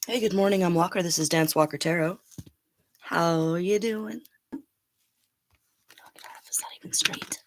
Hey, good morning. I'm Walker. This is Dance Walker Tarot. How you doing? Is that even straight?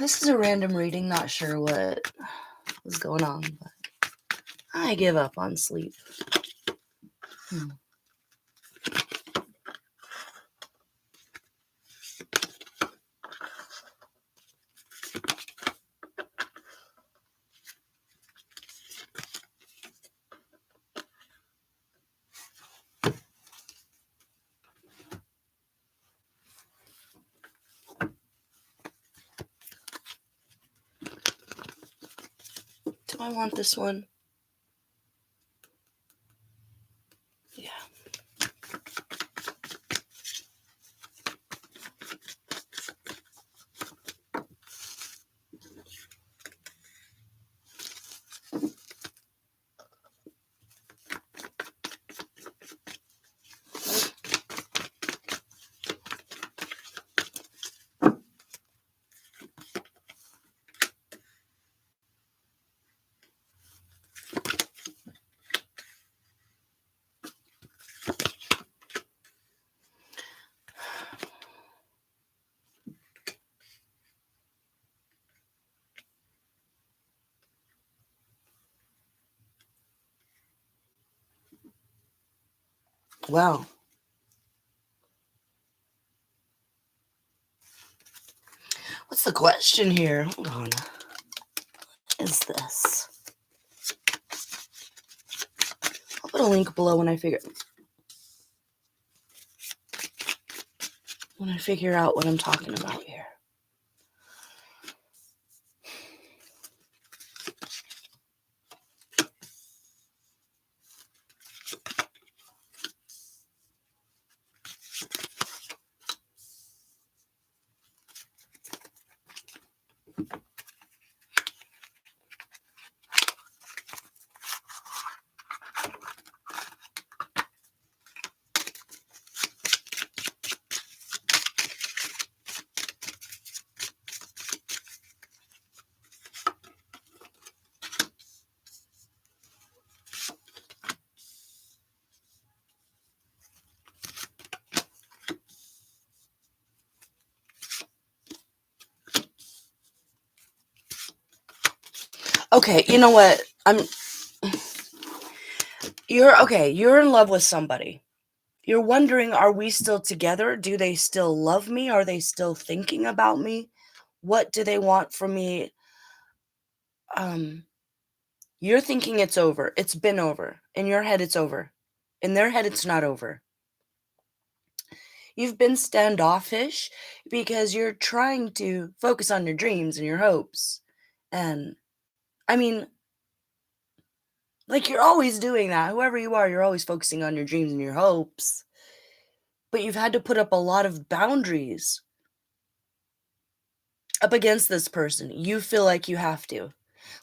This is a random reading. Not sure what was going on, but I give up on sleep. Do I want this one? Yeah. Wow. What's the question here? Hold on. What is this? I'll put a link below when I figure out what I'm talking about here. Okay, you know what? You're in love with somebody. You're wondering, are we still together? Do they still love me? Are they still thinking about me? What do they want from me? You're thinking it's over. It's been over. In your head, it's over. In their head, it's not over. You've been standoffish because you're trying to focus on your dreams and your hopes. And, I mean, like, you're always doing that. Whoever you are, you're always focusing on your dreams and your hopes. But you've had to put up a lot of boundaries up against this person. You feel like you have to.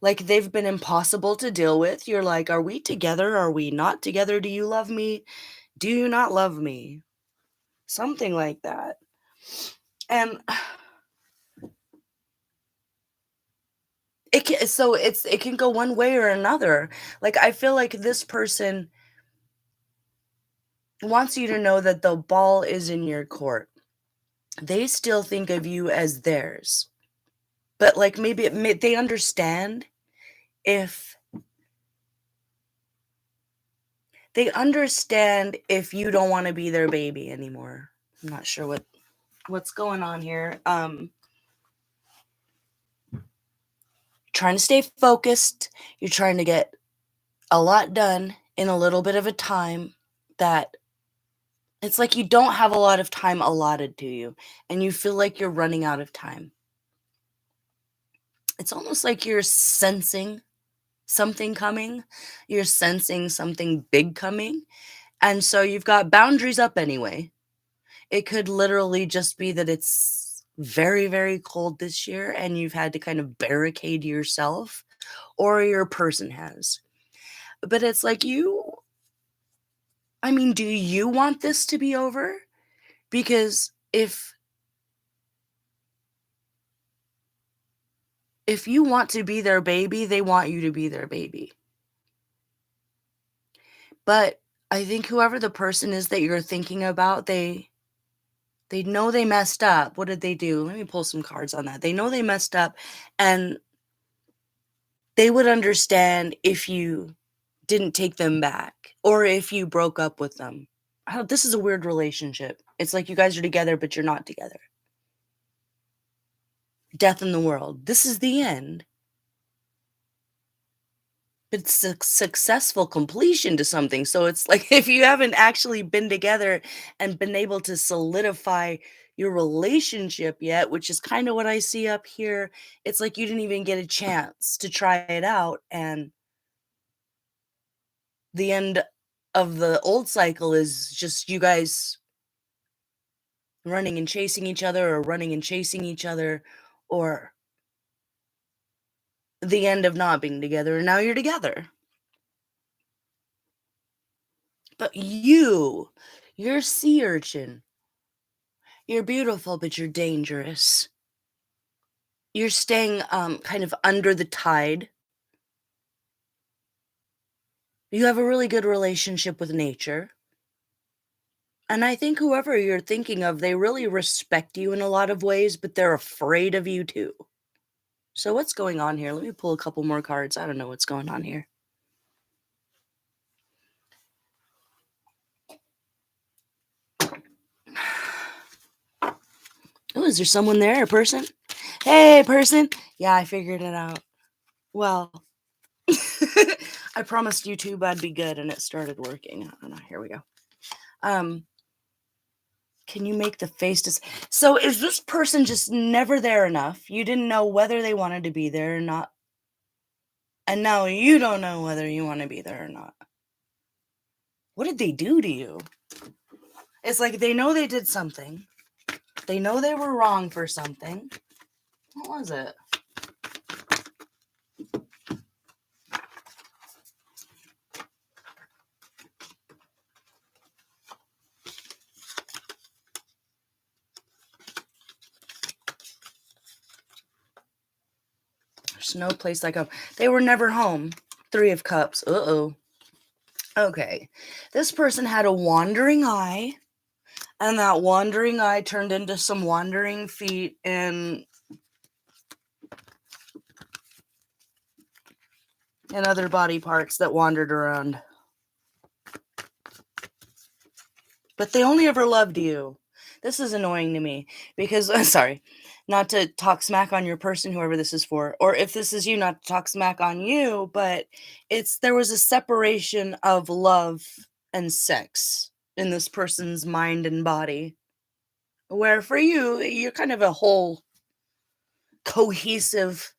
Like, they've been impossible to deal with. You're like, are we together? Are we not together? Do you love me? Do you not love me? Something like that. And it can go one way or another. Like, I feel like this person wants you to know that the ball is in your court. They still think of you as theirs. But, like, maybe they understand if you don't want to be their baby anymore. I'm not sure what's going on here. Trying to stay focused. You're trying to get a lot done in a little bit of a time that it's like you don't have a lot of time allotted to you, and you feel like you're running out of time. It's almost like you're sensing something coming. You're sensing something big coming. And so you've got boundaries up anyway. It could literally just be that it's very, very cold this year and you've had to kind of barricade yourself, or your person has. But it's like do you want this to be over? Because if you want to be their baby, they want you to be their baby. But I think whoever the person is that you're thinking about, they know they messed up. What did they do? Let me pull some cards on that. They know they messed up, and they would understand if you didn't take them back or if you broke up with them. Oh, this is a weird relationship. It's like you guys are together, but you're not together. Death in the world. This is the end. But it's a successful completion to something. So it's like if you haven't actually been together and been able to solidify your relationship yet, which is kind of what I see up here, it's like you didn't even get a chance to try it out. And the end of the old cycle is just you guys running and chasing each other or running and chasing each other, or the end of not being together and now you're together. But you're sea urchin. You're beautiful, but you're dangerous. You're staying kind of under the tide. You have a really good relationship with nature. And I think whoever you're thinking of, they really respect you in a lot of ways, but they're afraid of you too. So what's going on here? Let me pull a couple more cards. I don't know what's going on here. Oh, is there someone there? A person? Hey, person. Yeah, I figured it out. Well, I promised YouTube I'd be good, and it started working. I don't know. Here we go. Can you make the face so is this person just never there enough? You didn't know whether they wanted to be there or not. And now you don't know whether you want to be there or not. What did they do to you? It's like they know they did something. They know they were wrong for something. What was it? There's no place like home. They were never home. 3 of Cups. Uh-oh. Okay. This person had a wandering eye, and that wandering eye turned into some wandering feet and other body parts that wandered around. But they only ever loved you. This is annoying to me because, sorry, not to talk smack on your person, whoever this is for, or if this is you, not to talk smack on you, but there was a separation of love and sex in this person's mind and body. Where for you, you're kind of a whole cohesive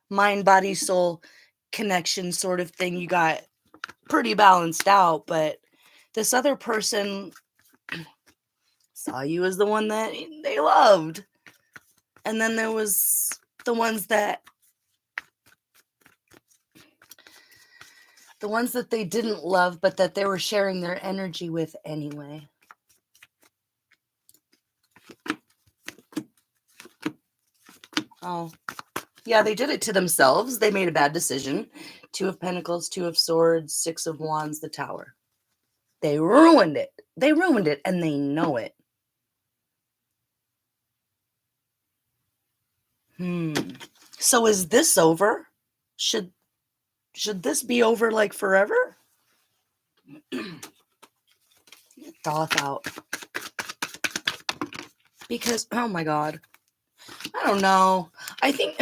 mind, body, soul connection sort of thing. You got pretty balanced out, but this other person saw you as the one that they loved. And then there was the ones that they didn't love, but that they were sharing their energy with anyway. Oh, yeah, they did it to themselves. They made a bad decision. 2 of Pentacles, 2 of Swords, 6 of Wands, the Tower. They ruined it. They ruined it, and they know it. So is this over? Should this be over like forever? Thought out. Because, oh my God. I don't know. I think,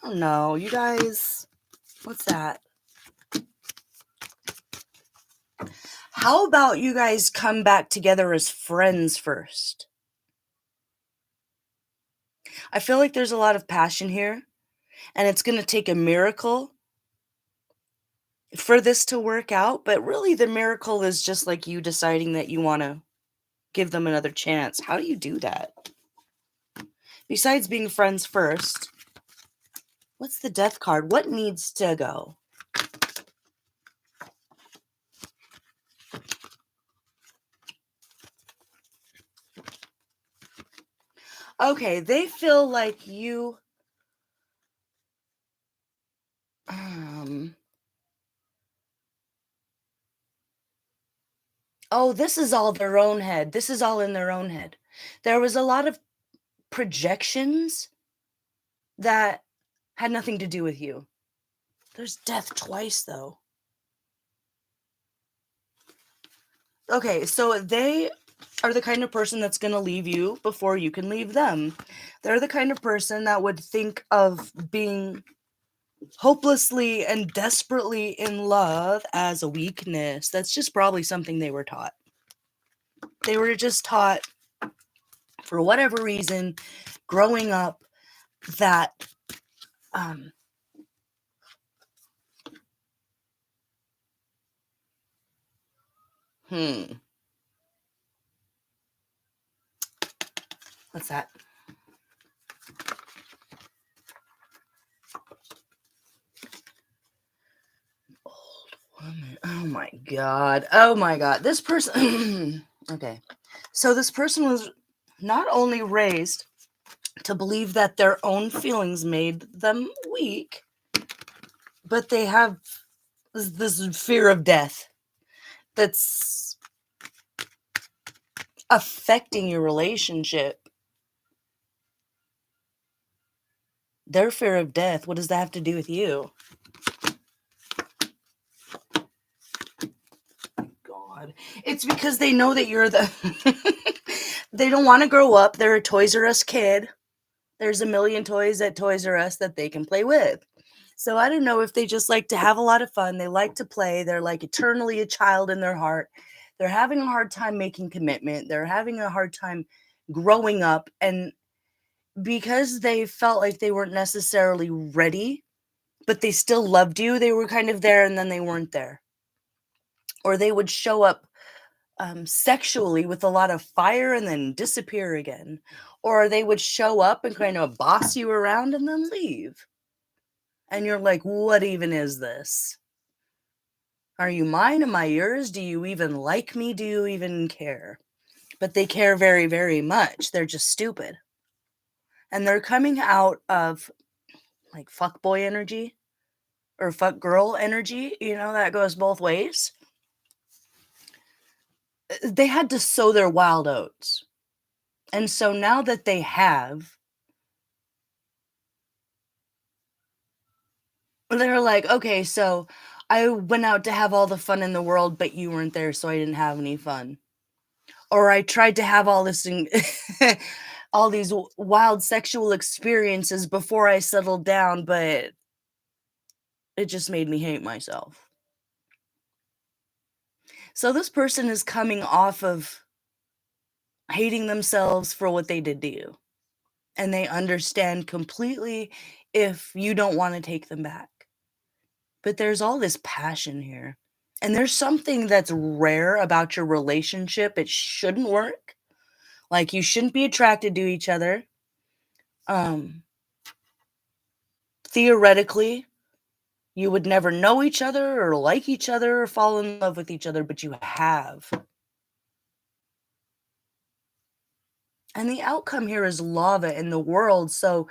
oh no, you guys, what's that? How about you guys come back together as friends first? I feel like there's a lot of passion here, and it's going to take a miracle for this to work out, but really the miracle is just like you deciding that you want to give them another chance. How do you do that? Besides being friends first, what's the Death card? What needs to go? Okay, they feel like you Oh, this is all their own head. This is all in their own head. There was a lot of projections that had nothing to do with you. There's death twice, though. Okay, so they are the kind of person that's going to leave you before you can leave them. They're the kind of person that would think of being hopelessly and desperately in love as a weakness. That's just probably something they were taught. They were just taught, for whatever reason, growing up, that um, hmm, what's that? Oh my god. Oh my god. This person okay. So this person was not only raised to believe that their own feelings made them weak, but they have this fear of death that's affecting your relationship. Their fear of death, what does that have to do with you? God. It's because they know that you're the they don't want to grow up. They're a Toys R Us kid. There's a million toys at Toys R Us that they can play with. So I don't know if they just like to have a lot of fun. They like to play. They're like eternally a child in their heart. They're having a hard time making commitment. They're having a hard time growing up. And because they felt like they weren't necessarily ready, but they still loved you, they were kind of there and then they weren't there. Or they would show up sexually with a lot of fire and then disappear again. Or they would show up and kind of boss you around and then leave. And you're like, what even is this? Are you mine? Am I yours? Do you even like me? Do you even care? But they care very, very much. They're just stupid. And they're coming out of like fuck boy energy or fuck girl energy. You know, that goes both ways. They had to sow their wild oats. And so now that they have, they're like, okay, so I went out to have all the fun in the world, but you weren't there, so I didn't have any fun. Or I tried to have all this all these wild sexual experiences before I settled down, but it just made me hate myself. So this person is coming off of hating themselves for what they did to you. And they understand completely if you don't want to take them back. But there's all this passion here. And there's something that's rare about your relationship. It shouldn't work. Like, you shouldn't be attracted to each other. Theoretically, you would never know each other or like each other or fall in love with each other, but you have. And the outcome here is lava in the world. So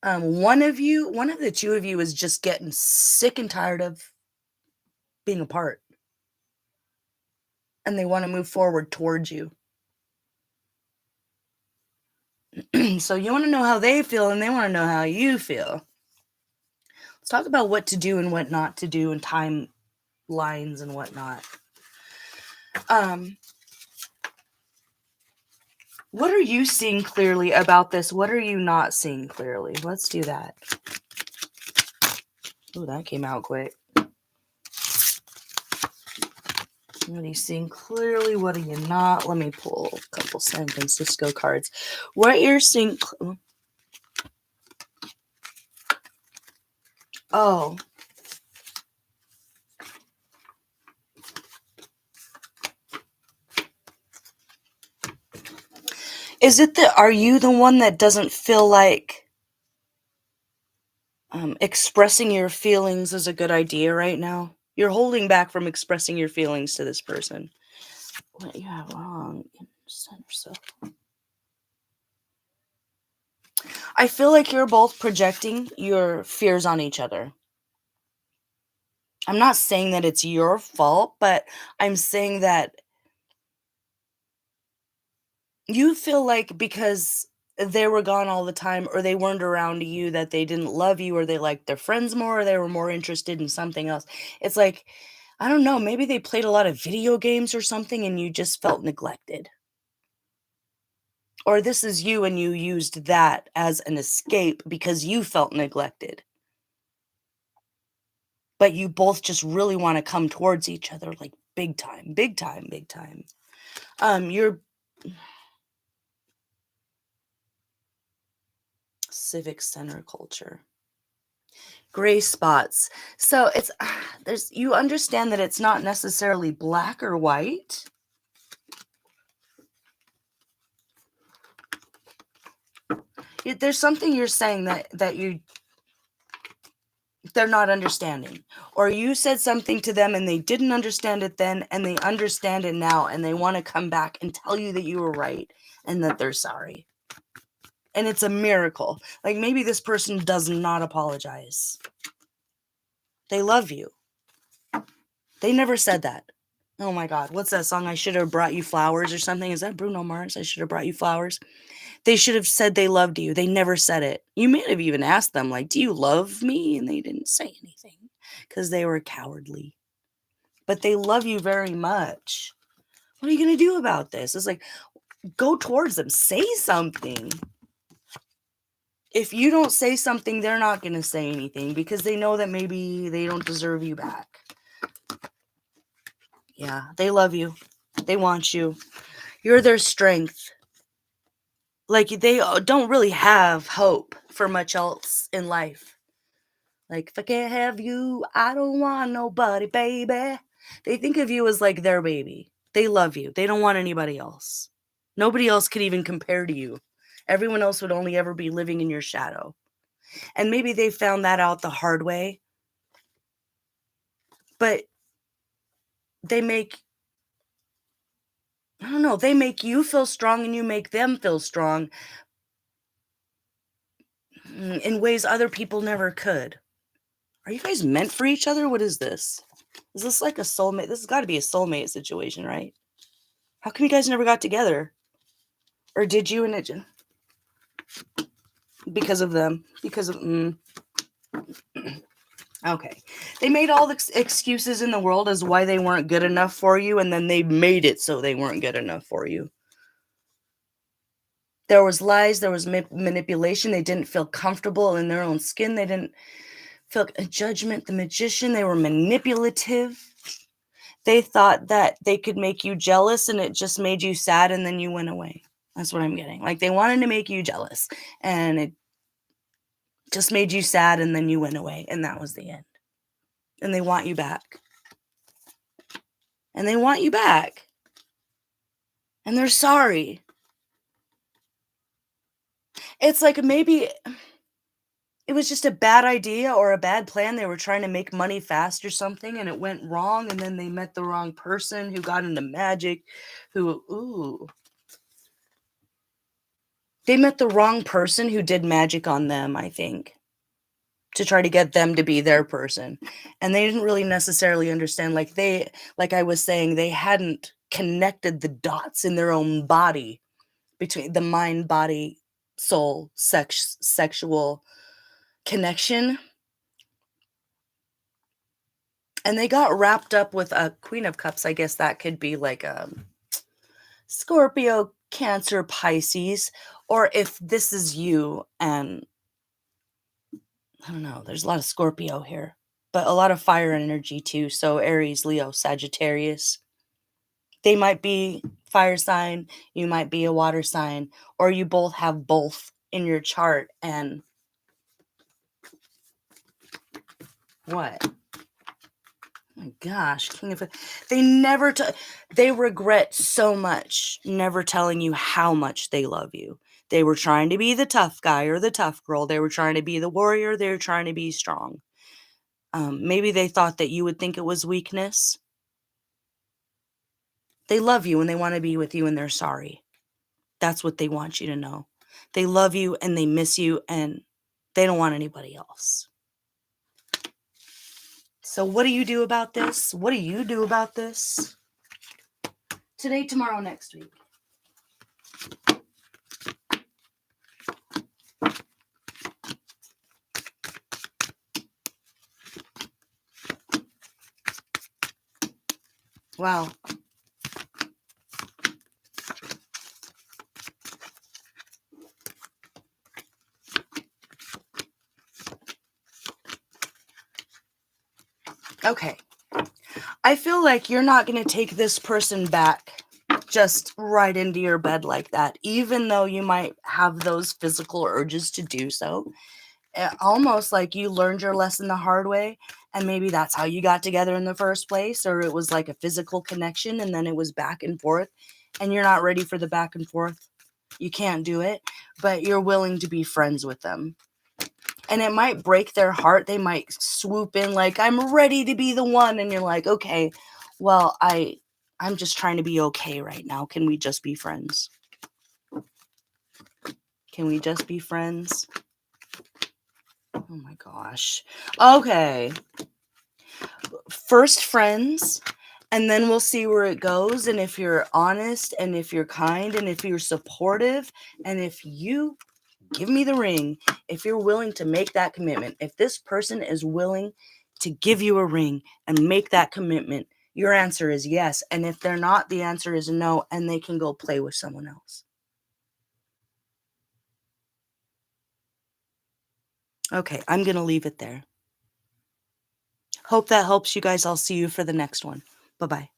one of the two of you is just getting sick and tired of being apart. And they want to move forward towards you. So you want to know how they feel and they want to know how you feel. Let's talk about what to do and what not to do and timelines and whatnot. What are you seeing clearly about this? What are you not seeing clearly? Let's do that. Oh, that came out quick. What are you seeing clearly? What are you not? Let me pull a couple San Francisco cards. What you're seeing... Oh. Is it that... Are you the one that doesn't feel like expressing your feelings is a good idea right now? You're holding back from expressing your feelings to this person. What you have wrong in center circle. I feel like you're both projecting your fears on each other. I'm not saying that it's your fault, but I'm saying that You feel like because they were gone all the time or they weren't around you that they didn't love you or they liked their friends more or they were more interested in something else. It's like, I don't know, maybe they played a lot of video games or something and you just felt neglected. Or this is you and you used that as an escape because you felt neglected. But you both just really wanna come towards each other, like, big time, big time, big time. Your civic center culture. Gray spots. So it's there's you understand that it's not necessarily black or white. There's something you're saying that they're not understanding. Or you said something to them and they didn't understand it then and they understand it now and they wanna come back and tell you that you were right and that they're sorry. And it's a miracle. Like, maybe this person does not apologize. They love you. They never said that. Oh my god, what's that song, "I Should Have Brought You Flowers" or something? Is that Bruno Mars? "I Should Have Brought You Flowers"? They should have said they loved you. They never said it. You may have even asked them, like, "Do you love me?" And they didn't say anything because they were cowardly. But they love you very much. What are you gonna do about this? It's like, go towards them. Say something. If you don't say something, they're not gonna say anything because they know that maybe they don't deserve you back. Yeah, they love you. They want you. You're their strength. Like, they don't really have hope for much else in life. Like, if I can't have you, I don't want nobody, baby. They think of you as like their baby. They love you. They don't want anybody else. Nobody else could even compare to you. Everyone else would only ever be living in your shadow. And maybe they found that out the hard way, but they make, I don't know, they make you feel strong and you make them feel strong in ways other people never could. Are you guys meant for each other? What is this? Is this like a soulmate? This has got to be a soulmate situation, right? How come you guys never got together? Or did you and it because of them? Because of okay. They made all the excuses in the world as why they weren't good enough for you and then they made it so they weren't good enough for you. There was lies, there was manipulation, they didn't feel comfortable in their own skin, they didn't feel a judgment, the magician, they were manipulative. They thought that they could make you jealous and it just made you sad and then you went away. That's what I'm getting. Like, they wanted to make you jealous and it just made you sad and then you went away and that was the end. And they want you back. And they want you back. And they're sorry. It's like maybe it was just a bad idea or a bad plan. They were trying to make money fast or something and it went wrong and then they met the wrong person who got into magic, they met the wrong person who did magic on them, I think, to try to get them to be their person. And they didn't really necessarily understand, like I was saying, they hadn't connected the dots in their own body between the mind, body, soul, sexual connection. And they got wrapped up with a Queen of Cups. I guess that could be like a Scorpio, Cancer, Pisces, or if this is you and I don't know, there's a lot of Scorpio here, but a lot of fire energy too. So Aries, Leo, Sagittarius. They might be fire sign, you might be a water sign, or you both have both in your chart. And what? Oh my gosh, King of they never they regret so much never telling you how much they love you. They were trying to be the tough guy or the tough girl. They were trying to be the warrior. They were trying to be strong. Maybe they thought that you would think it was weakness. They love you and they want to be with you and they're sorry. That's what they want you to know. They love you and they miss you and they don't want anybody else. So what do you do about this? What do you do about this? Today, tomorrow, next week. Wow. Okay. I feel like you're not going to take this person back just right into your bed like that, even though you might have those physical urges to do so. Almost like you learned your lesson the hard way, and maybe that's how you got together in the first place, or it was like a physical connection and then it was back and forth, and you're not ready for the back and forth. You can't do it, but you're willing to be friends with them. And it might break their heart. They might swoop in like, "I'm ready to be the one." And you're like, "Okay, well, I'm just trying to be okay right now. Can we just be friends? Can we just be friends?" Oh my gosh. Okay. First friends, and then we'll see where it goes. And if you're honest, and if you're kind, and if you're supportive, and if you give me the ring, if you're willing to make that commitment, if this person is willing to give you a ring and make that commitment, your answer is yes. And if they're not, the answer is no, and they can go play with someone else. Okay, I'm going to leave it there. Hope that helps you guys. I'll see you for the next one. Bye-bye.